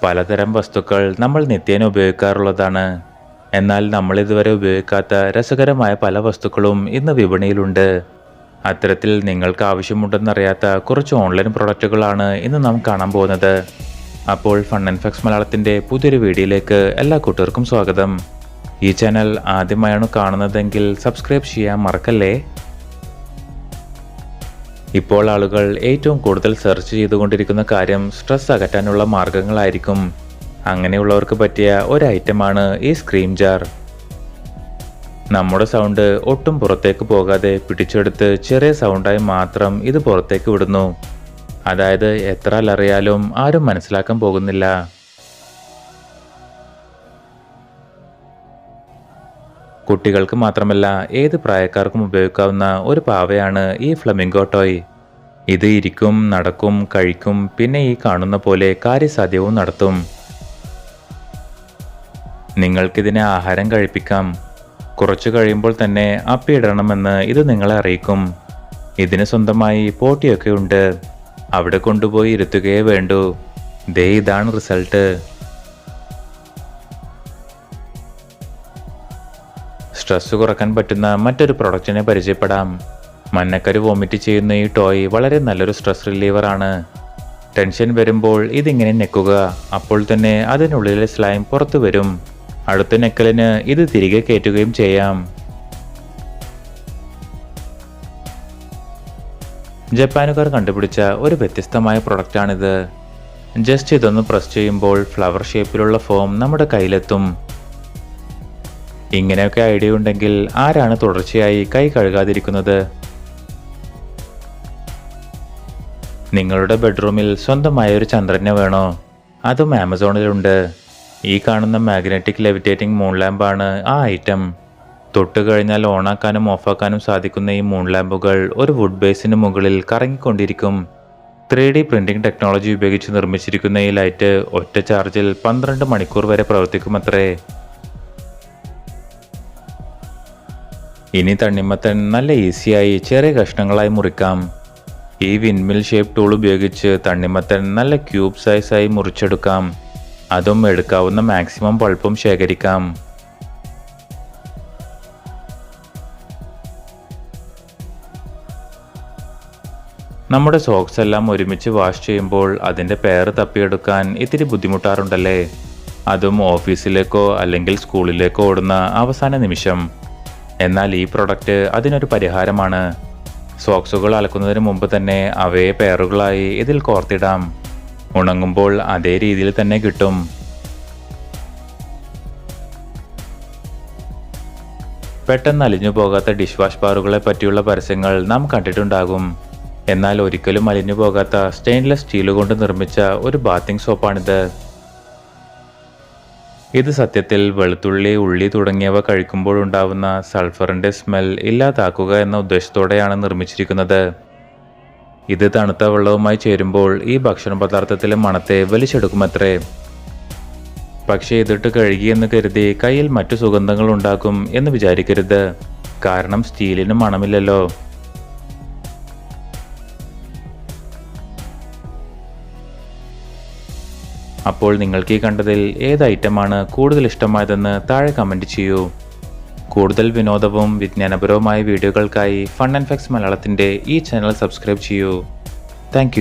പലതരം വസ്തുക്കൾ നമ്മൾ നിത്യേന ഉപയോഗിക്കാറുള്ളതാണ്. എന്നാൽ നമ്മളിതുവരെ ഉപയോഗിക്കാത്ത രസകരമായ പല വസ്തുക്കളും ഇന്ന് വിപണിയിലുണ്ട്. അത്തരത്തിൽ നിങ്ങൾക്ക് ആവശ്യമുണ്ടെന്നറിയാത്ത കുറച്ച് ഓൺലൈൻ പ്രൊഡക്റ്റുകളാണ് ഇന്ന് നാം കാണാൻ പോകുന്നത്. അപ്പോൾ ഫൺ ആൻഡ് ഫാക്ട്സ് മലയാളത്തിൻ്റെ പുതിയൊരു വീഡിയോയിലേക്ക് എല്ലാ കൂട്ടുകാർക്കും സ്വാഗതം. ഈ ചാനൽ ആദ്യമായാണ് കാണുന്നതെങ്കിൽ സബ്സ്ക്രൈബ് ചെയ്യാൻ മറക്കല്ലേ. ഇപ്പോൾ ആളുകൾ ഏറ്റവും കൂടുതൽ സെർച്ച് ചെയ്തുകൊണ്ടിരിക്കുന്ന കാര്യം സ്ട്രെസ് അകറ്റാനുള്ള മാർഗങ്ങളായിരിക്കും. അങ്ങനെയുള്ളവർക്ക് പറ്റിയ ഒരു ഐറ്റമാണ് ഈ സ്ക്രീം ജാർ. നമ്മുടെ സൗണ്ട് ഒട്ടും പുറത്തേക്ക് പോകാതെ പിടിച്ചെടുത്ത് ചെറിയ സൗണ്ടായി മാത്രം ഇത് പുറത്തേക്ക് വിടുന്നു. അതായത് എത്ര അലറിയാലും ആരും മനസ്സിലാക്കാൻ പോകുന്നില്ല. കുട്ടികൾക്ക് മാത്രമല്ല ഏത് പ്രായക്കാർക്കും ഉപയോഗിക്കാവുന്ന ഒരു പാവയാണ് ഈ ഫ്ലമിംഗോ ടോയ്. ഇത് ഇരിക്കും, നടക്കും, കഴിക്കും, പിന്നെ ഈ കാണുന്ന പോലെ കാര്യസാധ്യവും നടത്തും. നിങ്ങൾക്കിതിനെ ആഹാരം കഴിപ്പിക്കാം. കുറച്ചു കഴിയുമ്പോൾ തന്നെ അപ്പിയിടണമെന്ന് ഇത് നിങ്ങളെ അറിയിക്കും. ഇതിന് സ്വന്തമായി പോട്ടിയൊക്കെ ഉണ്ട്. അവിടെ കൊണ്ടുപോയി ഇരുത്തുകയേ വേണ്ടൂ. ദേ ഇതാണ് റിസൾട്ട്. സ്ട്രെസ് കുറക്കാൻ പറ്റുന്ന മറ്റൊരു പ്രൊഡക്റ്റിനെ പരിചയപ്പെടാം. മഞ്ഞക്കരി വോമിറ്റ് ചെയ്യുന്ന ഈ ടോയ് വളരെ നല്ലൊരു സ്ട്രെസ് റിലീവറാണ്. ടെൻഷൻ വരുമ്പോൾ ഇതിങ്ങനെ ഞെക്കുക. അപ്പോൾ തന്നെ അതിനുള്ളിലെ സ്ലൈം പുറത്തു വരും. അടുത്ത ഞെക്കലിന് ഇത് തിരികെ കയറ്റുകയും ചെയ്യാം. ജപ്പാനുകാർ കണ്ടുപിടിച്ച ഒരു വ്യത്യസ്തമായ പ്രൊഡക്റ്റാണിത്. ജസ്റ്റ് ഇതൊന്ന് പ്രസ് ചെയ്യുമ്പോൾ ഫ്ലവർ ഷേപ്പിലുള്ള ഫോം നമ്മുടെ കയ്യിലെത്തും. ഇങ്ങനെയൊക്കെ ഐഡിയ ഉണ്ടെങ്കിൽ ആരാണ് തുടർച്ചയായി കൈ കഴുകാതിരിക്കുന്നത്? നിങ്ങളുടെ ബെഡ്റൂമിൽ സ്വന്തമായ ഒരു ചന്ദ്രനെ വേണോ? അതും ആമസോണിലുണ്ട്. ഈ കാണുന്ന മാഗ്നറ്റിക് ലെവിറ്റേറ്റിംഗ് മൂൺ ലാമ്പാണ് ആ ഐറ്റം. തൊട്ട് കഴിഞ്ഞാൽ ഓണാക്കാനും ഓഫാക്കാനും സാധിക്കുന്ന ഈ മൂൺ ലാമ്പുകൾ ഒരു വുഡ് ബേസിന് മുകളിൽ കറങ്ങിക്കൊണ്ടിരിക്കും. 3D പ്രിന്റിംഗ് ടെക്നോളജി ഉപയോഗിച്ച് നിർമ്മിച്ചിരിക്കുന്ന ഈ ലൈറ്റ് ഒറ്റ ചാർജിൽ 12 മണിക്കൂർ വരെ പ്രവർത്തിക്കുമത്രേ. ഇനി തണ്ണിമത്തൻ നല്ല ഈസിയായി ചെറിയ കഷ്ണങ്ങളായി മുറിക്കാം. ഈ വിൻമിൽ ഷേപ്പ് ടൂൾ ഉപയോഗിച്ച് തണ്ണിമത്തൻ നല്ല ക്യൂബ് സൈസായി മുറിച്ചെടുക്കാം. അതും എടുക്കാവുന്ന മാക്സിമം പൾപ്പും ശേഖരിക്കാം. നമ്മുടെ സോക്സ് എല്ലാം ഒരുമിച്ച് വാഷ് ചെയ്യുമ്പോൾ അതിൻ്റെ പെയർ തപ്പിയെടുക്കാൻ ഇത്തിരി ബുദ്ധിമുട്ടാറുണ്ടല്ലേ? അതും ഓഫീസിലേക്കോ അല്ലെങ്കിൽ സ്കൂളിലേക്കോ ഓടുന്ന അവസാന നിമിഷം. എന്നാൽ ഈ പ്രൊഡക്റ്റ് അതിനൊരു പരിഹാരമാണ്. സോക്സുകൾ അലക്കുന്നതിന് മുമ്പ് തന്നെ അവയെ പെയറുകളായി ഇതിൽ കോർത്തിടാം. ഉണങ്ങുമ്പോൾ അതേ രീതിയിൽ തന്നെ കിട്ടും. പെട്ടെന്ന് അലിഞ്ഞു പോകാത്ത ഡിഷ് വാഷ് ബാറുകളെ പറ്റിയുള്ള പരസ്യങ്ങൾ നാം കണ്ടിട്ടുണ്ടാകും. എന്നാൽ ഒരിക്കലും അലിഞ്ഞു പോകാത്ത സ്റ്റെയിൻലെസ് സ്റ്റീൽ കൊണ്ട് നിർമ്മിച്ച ഒരു ബാത്തിങ് സോപ്പാണിത്. ഇത് സത്യത്തിൽ വെളുത്തുള്ളി, ഉള്ളി തുടങ്ങിയവ കഴിക്കുമ്പോഴുണ്ടാവുന്ന സൾഫറിൻ്റെ സ്മെൽ ഇല്ലാതാക്കുക എന്ന ഉദ്ദേശത്തോടെയാണ് നിർമ്മിച്ചിരിക്കുന്നത്. ഇത് തണുത്ത വെള്ളവുമായി ചേരുമ്പോൾ ഈ ഭക്ഷണ പദാർത്ഥത്തിലെ മണത്തെ വലിച്ചെടുക്കുമത്രേ. പക്ഷേ ഇതിട്ട് കഴുകിയെന്ന് കരുതി കയ്യിൽ മറ്റു സുഗന്ധങ്ങൾ ഉണ്ടാക്കും എന്ന് വിചാരിക്കരുത്. കാരണം സ്റ്റീലിന് മണമില്ലല്ലോ. അപ്പോൾ നിങ്ങൾക്ക് ഈ കണ്ടതിൽ ഏത് ഐറ്റമാണ് കൂടുതൽ ഇഷ്ടമായതെന്ന് താഴെ കമൻറ്റ് ചെയ്യൂ. കൂടുതൽ വിനോദവും വിജ്ഞാനപരവുമായ വീഡിയോകൾക്കായി ഫൺ ആൻഡ് ഫാക്ട്സ് മലയാളത്തിൻ്റെ ഈ ചാനൽ സബ്സ്ക്രൈബ് ചെയ്യൂ. താങ്ക്